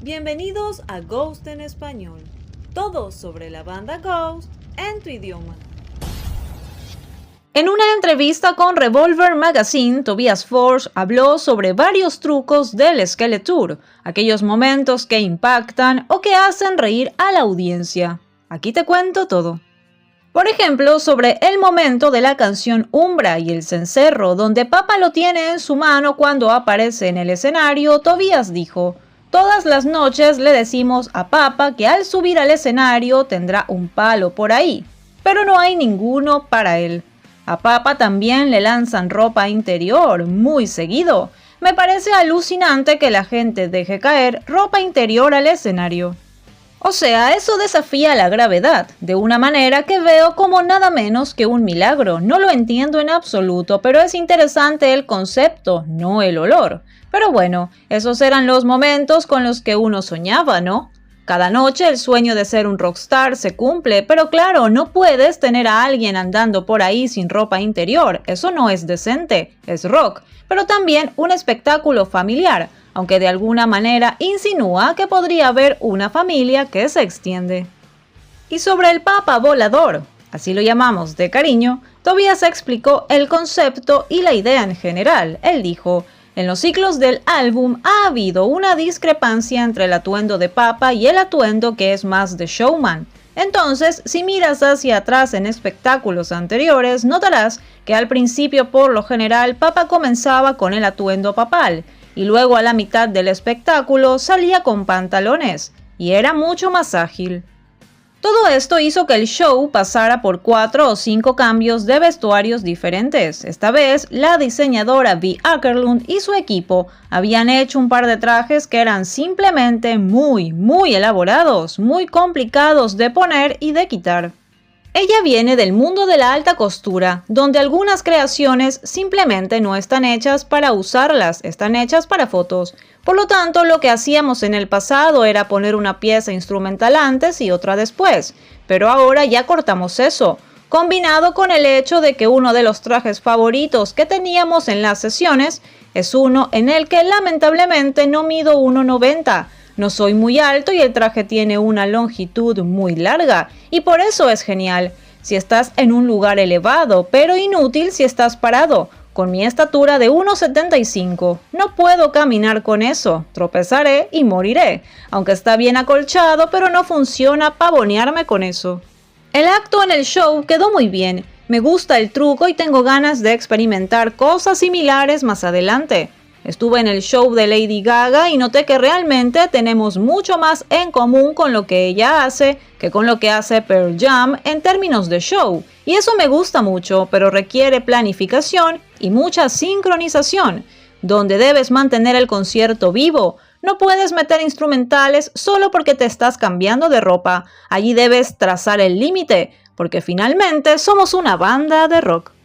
Bienvenidos a Ghost en Español. Todo sobre la banda Ghost en tu idioma. En una entrevista con Revolver Magazine, Tobias Forge habló sobre varios trucos del Skeletor, aquellos momentos que impactan o que hacen reír a la audiencia. Aquí te cuento todo. Por ejemplo, sobre el momento de la canción Umbra y el cencerro, donde Papa lo tiene en su mano cuando aparece en el escenario, Tobias dijo: "Todas las noches le decimos a Papa que al subir al escenario tendrá un palo por ahí, pero no hay ninguno para él. A Papa también le lanzan ropa interior muy seguido. Me parece alucinante que la gente deje caer ropa interior al escenario". O sea, eso desafía la gravedad, de una manera que veo como nada menos que un milagro. No lo entiendo en absoluto, pero es interesante el concepto, no el olor. Pero bueno, esos eran los momentos con los que uno soñaba, ¿no? Cada noche el sueño de ser un rockstar se cumple, pero claro, no puedes tener a alguien andando por ahí sin ropa interior. Eso no es decente, es rock, pero también un espectáculo familiar, aunque de alguna manera insinúa que podría haber una familia que se extiende. Y sobre el Papa volador, así lo llamamos de cariño, Tobias explicó el concepto y la idea en general. Él dijo: "En los ciclos del álbum ha habido una discrepancia entre el atuendo de Papa y el atuendo que es más de showman. Entonces, si miras hacia atrás en espectáculos anteriores, notarás que al principio por lo general Papa comenzaba con el atuendo papal, y luego a la mitad del espectáculo salía con pantalones, y era mucho más ágil". Todo esto hizo que el show pasara por 4 o 5 cambios de vestuarios diferentes. Esta vez, la diseñadora Vi Ackerlund y su equipo habían hecho un par de trajes que eran simplemente muy elaborados, muy complicados de poner y de quitar. Ella viene del mundo de la alta costura, donde algunas creaciones simplemente no están hechas para usarlas, están hechas para fotos. Por lo tanto, lo que hacíamos en el pasado era poner una pieza instrumental antes y otra después, pero ahora ya cortamos eso, combinado con el hecho de que uno de los trajes favoritos que teníamos en las sesiones es uno en el que lamentablemente no mido 1,90. No soy muy alto y el traje tiene una longitud muy larga, y por eso es genial si estás en un lugar elevado, pero inútil si estás parado. Con mi estatura de 1,75, no puedo caminar con eso, tropezaré y moriré, aunque está bien acolchado, pero no funciona pavonearme con eso. El acto en el show quedó muy bien, me gusta el truco y tengo ganas de experimentar cosas similares más adelante. Estuve en el show de Lady Gaga y noté que realmente tenemos mucho más en común con lo que ella hace que con lo que hace Pearl Jam en términos de show. Y eso me gusta mucho, pero requiere planificación y mucha sincronización, donde debes mantener el concierto vivo. No puedes meter instrumentales solo porque te estás cambiando de ropa. Allí debes trazar el límite, porque finalmente somos una banda de rock.